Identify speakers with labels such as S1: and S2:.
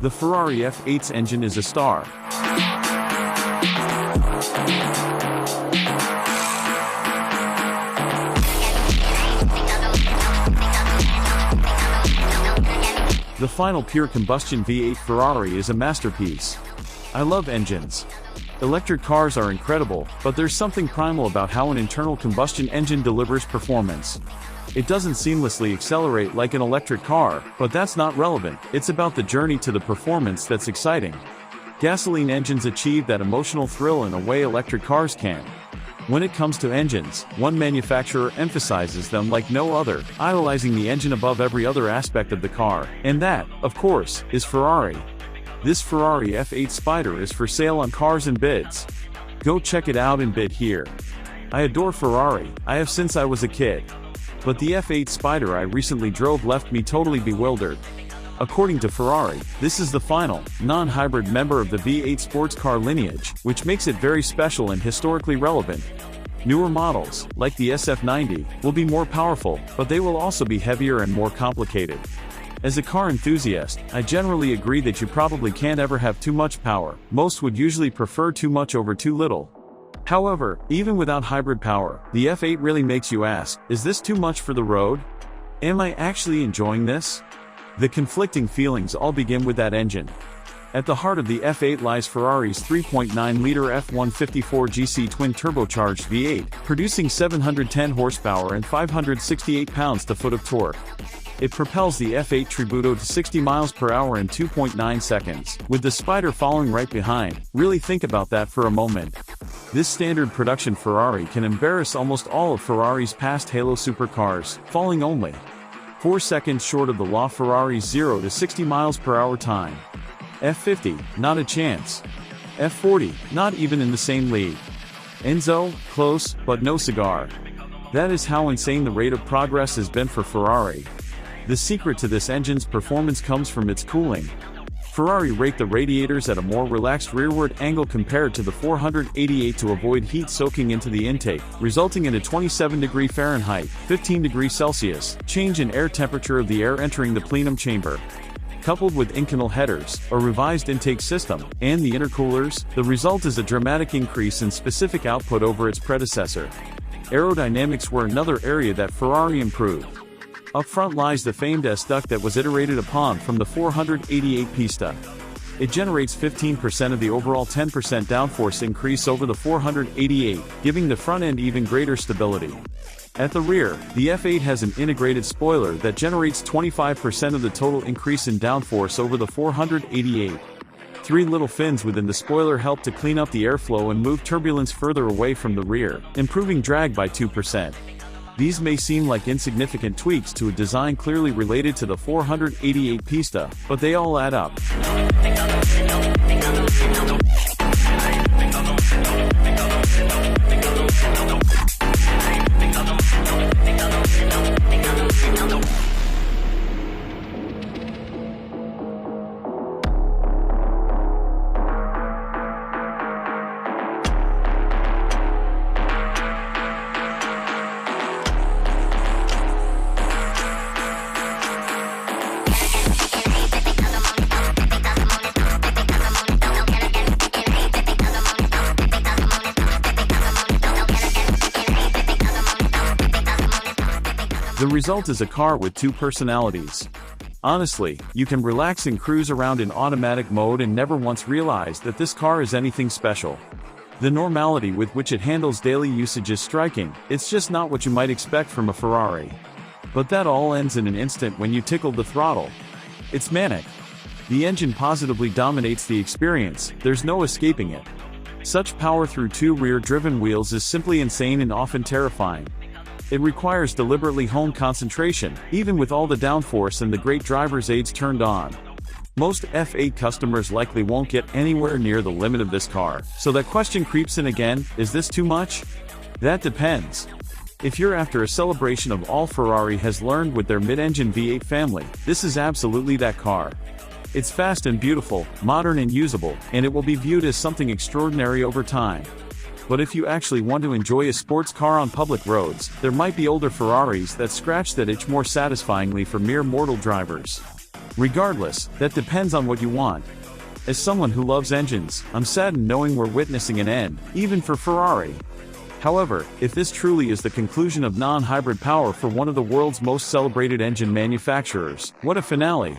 S1: The Ferrari F8's engine is a star. The final pure combustion V8 Ferrari is a masterpiece. I love engines. Electric cars are incredible, but there's something primal about how an internal combustion engine delivers performance. It doesn't seamlessly accelerate like an electric car, but that's not relevant. It's about the journey to the performance that's exciting. Gasoline engines achieve that emotional thrill in a way electric cars can. When it comes to engines, one manufacturer emphasizes them like no other, idolizing the engine above every other aspect of the car, and that, of course, is Ferrari. This Ferrari F8 Spider is for sale on Cars and Bids. Go check it out and bid here. I adore Ferrari, I have since I was a kid. But the F8 Spider I recently drove left me totally bewildered. According to Ferrari, this is the final, non-hybrid member of the V8 sports car lineage, which makes it very special and historically relevant. Newer models, like the SF90, will be more powerful, but they will also be heavier and more complicated. As a car enthusiast, I generally agree that you probably can't ever have too much power. Most would usually prefer too much over too little. However, even without hybrid power, the F8 really makes you ask, is this too much for the road? Am I actually enjoying this? The conflicting feelings all begin with that engine. At the heart of the F8 lies Ferrari's 3.9-liter F154 GC twin-turbocharged V8, producing 710 horsepower and 568 pounds-to-foot of torque. It propels the F8 tributo to 60 miles per hour in 2.9 seconds, with the Spider following right behind. Really think about that for a moment. This standard production Ferrari can embarrass almost all of Ferrari's past Halo supercars, falling only 4 seconds short of the LaFerrari's 0 to 60 miles per hour time. F50, not a chance. F40, not even in the same league. Enzo, close, but no cigar. That is how insane the rate of progress has been for Ferrari. The secret to this engine's performance comes from its cooling. Ferrari raked the radiators at a more relaxed rearward angle compared to the 488 to avoid heat soaking into the intake, resulting in a 27 Fahrenheit, 15 Celsius, change in air temperature of the air entering the plenum chamber. Coupled with incanal headers, a revised intake system, and the intercoolers, the result is a dramatic increase in specific output over its predecessor. Aerodynamics were another area that Ferrari improved. Up front lies the famed S-duct that was iterated upon from the 488 Pista. It generates 15% of the overall 10% downforce increase over the 488, giving the front end even greater stability. At the rear, the F8 has an integrated spoiler that generates 25% of the total increase in downforce over the 488. Three little fins within the spoiler help to clean up the airflow and move turbulence further away from the rear, improving drag by 2%. These may seem like insignificant tweaks to a design clearly related to the 488 Pista, but they all add up. The result is a car with two personalities. Honestly, you can relax and cruise around in automatic mode and never once realize that this car is anything special. The normality with which it handles daily usage is striking. It's just not what you might expect from a Ferrari. But that all ends in an instant when you tickle the throttle. It's manic. The engine positively dominates the experience, there's no escaping it. Such power through two rear-driven wheels is simply insane and often terrifying. It requires deliberately honed concentration, even with all the downforce and the great driver's aids turned on. Most F8 customers likely won't get anywhere near the limit of this car, so that question creeps in again, is this too much? That depends. If you're after a celebration of all Ferrari has learned with their mid-engine V8 family, this is absolutely that car. It's fast and beautiful, modern and usable, and it will be viewed as something extraordinary over time. But if you actually want to enjoy a sports car on public roads, there might be older Ferraris that scratch that itch more satisfyingly for mere mortal drivers. Regardless, that depends on what you want. As someone who loves engines, I'm saddened knowing we're witnessing an end, even for Ferrari. However, if this truly is the conclusion of non-hybrid power for one of the world's most celebrated engine manufacturers, what a finale!